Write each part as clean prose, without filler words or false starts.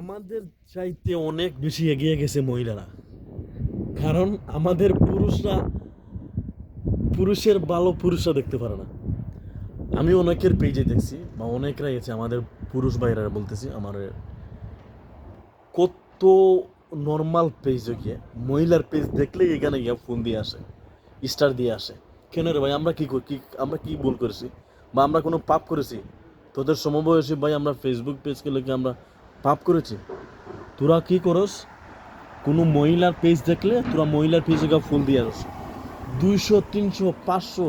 আমাদের চাইতে অনেক বেশি এগিয়ে গেছে মহিলারা। কারণ আমাদের পুরুষের ভালো পুরুষরা দেখতে পারে না। আমি অনেকের পেজে দেখছি বা অনেকরাই আছে, আমাদের পুরুষ ভাইরা বলতেছি, আমার কত নর্মাল পেজ গিয়ে মহিলার পেজ দেখলেই এখানে গিয়ে ফোন দিয়ে আসে, স্টার দিয়ে আসে। কেন রে ভাই, আমরা কি ভুল করেছি বা আমরা কোনো পাপ করেছি? তোদের সমবয়সী ভাই আমরা ফেসবুক পেজকে লেগে আমরা পাপ করেছি? তোরা কি করস? কোনো মহিলার পেজ দেখলে তোরা মহিলার পেজে গিয়ে ফুল দিয়ে আসস, 200 300 500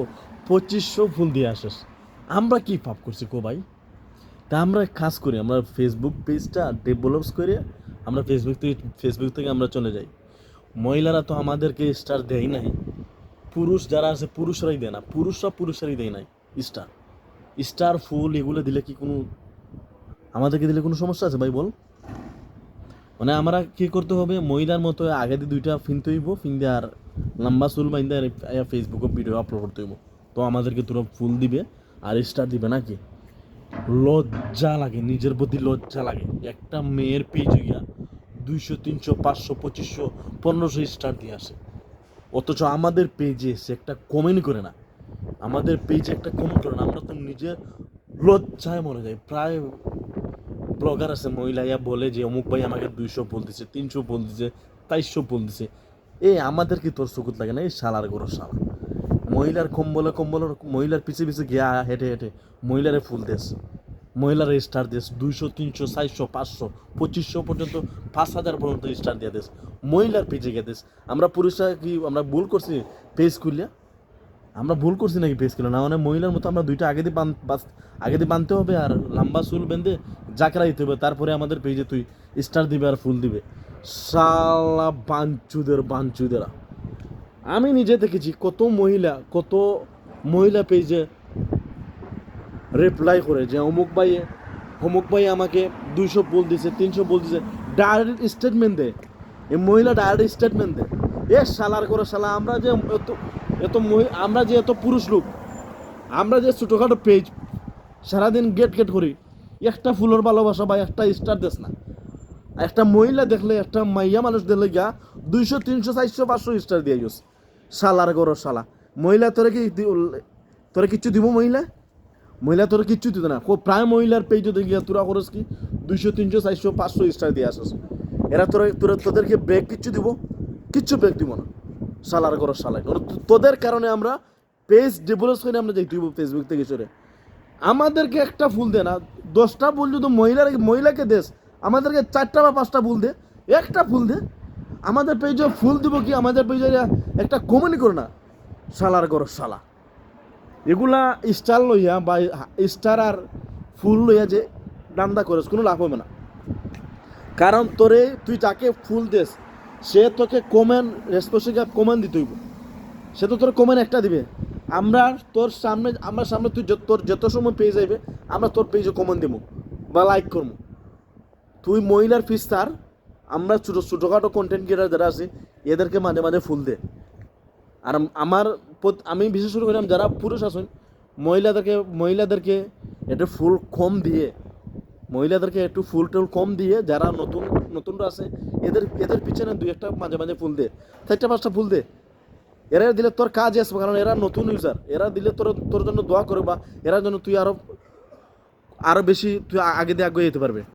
2500 ফুল দিয়ে আসস। আমরা কি পাপ করছি কো ভাই? তা আমরা কাজ করি, আমরা ফেসবুক পেজটা ডেভেলপস করে আমরা ফেসবুক থেকে আমরা চলে যাই। মহিলারা তো আমাদেরকে স্টার দেয় নাই, পুরুষ যারা আছে পুরুষরাই দেয় না, পুরুষরাই দেয় নাই স্টার। স্টার ফুল এগুলো দিলে কি কোনো, আমাদেরকে দিলে কোনো সমস্যা আছে ভাই বল? মানে আমরা কি করতে হবে, মহিলার মতো আগে দিয়ে 2টা ফিনতে হইব, ফিনতে আর লম্বা চুল বাইন্দে ফেসবুকে ভিডিও আপলোড করতে হইব। তো আমাদেরকে তোরা ফুল দিবে আর স্টার দিবে নাকি? লজ্জা লাগে, নিজের প্রতি লজ্জা লাগে। একটা মেয়ের পেজ হইয়া 200 300 500 2500 1500 স্টার দিয়ে আসে, অথচ আমাদের পেজে সে একটা কমেন্ট করে না। আমাদের পেজে একটা কমেন্ট করে না, আমরা তো নিজে লজ্জায় মরে যাই। প্রায় ব্লগার আছে মহিলা ইয়া বলে যে অমুক ভাই আমাকে 200 বল দিছে, 300 বল দিছে, 400 বল দিছে। আমাদের কি তোর চকুত লাগে না? এই শালার গরো শালা, মহিলার কম্বলে মহিলার পিছে পিছে গিয়া হেঁটে হেঁটে মহিলারে ফুল দেশ, মহিলার স্টার দেশ, 200 300 400 500 2500 পর্যন্ত, 5000 পর্যন্ত স্টার দিয়ে দেশ, মহিলার পেজে গিয়ে দেশ। আমরা পুরুষরা কি আমরা ভুল করছি পেজ খুললে? আমরা ভুল করছি নাকি পেজ খুলে? না মানে মহিলার মতো আমরা 2টা আগে দিয়ে বাঁধতে হবে আর লম্বা চুল বেঁধে জাকরা দিতে হবে, তারপরে আমাদের পেজে তুই স্টার দিবে আর ফুল দিবে। শালা বাঞ্চুদেরা। আমি নিজে দেখেছি কত মহিলা পেজে রিপ্লাই করে যে অমুক ভাই আমাকে 200 বল দিছে, 300 বল দিছে, ডাইরেক্ট স্টেটমেন্ট দেয়। এই মহিলা ডাইরেক্ট স্টেটমেন্ট দেয়। শালার করে শালা, আমরা যে এত পুরুষ লোক, আমরা যে ছোটোখাটো পেজ সারাদিন গেট করি, একটা ফুলের ভালোবাসা বা একটা স্টার দেশ না। একটা মহিলা দেখলে, একটা মাইয়া মানুষ দেখলে গা 200 300 400 500 স্টার দিয়ে গেছে। শালার গরো শালা, মহিলা তোরা কিচ্ছু দিব? মহিলা তোরা কিচ্ছু দিত না। প্রায় মহিলার পেজ গিয়া তোরা করস কি 200 300 400 500 স্টার দিয়ে আসস। তোদেরকে ব্রেক কিচ্ছু দিব? কিচ্ছু ব্রেক দিব না। শালার গরো শালা, তোদের কারণে আমরা পেজ ডেভেলপ করে আমরা যাই দিব ফেসবুক থেকে সরে। আমাদেরকে একটা ফুল দে না, 10টা ফুল যদি মহিলাকে দেশ, আমাদেরকে 4টা বা 5টা ফুল দে, একটা ফুল দে। আমাদের পেজে ফুল দিব কি, আমাদের পেজে একটা কমেন্ট করে না। শালার গরো শালা, এগুলা স্টার লইয়া বা স্টার আর ফুল লইয়া যে দান্দা করেছ, কোনো লাভ হবে না। কারণ তুই যাকে ফুল দেস, সে তোকে রেসপন্সিভ কমেন্ট দিতে হইব। সে তো তোর কমেন্ট একটা দিবে। আমরা সামনে তুই তোর যত সময় পেয়ে যাইবে, আমরা তোর পেজে কমেন্ট দেবো বা লাইক করবো। তুই মহিলার ফিস্তার, আমরা ছোটোখাটো কন্টেন্ট ক্রিয়েটার যারা আছে এদেরকে মাঝে মাঝে ফুল দে। আর আমি বিশেষ করে করলাম যারা পুরুষ আছেন, মহিলাদেরকে একটু ফুল কম দিয়ে, কম দিয়ে, যারা নতুনরা আছে এদের পিছনে 2-1টা মাঝে মাঝে ফুল দে, 4টা 5টা ফুল দে। এরা দিলে তোর কাজ আসবে, কারণ এরা নতুন ইউজার। এরা দিলে তোর জন্য দোয়া করে, বা এরা জন্য তুই আরো বেশি তুই আগে দিয়ে আগে যেতে পারবে।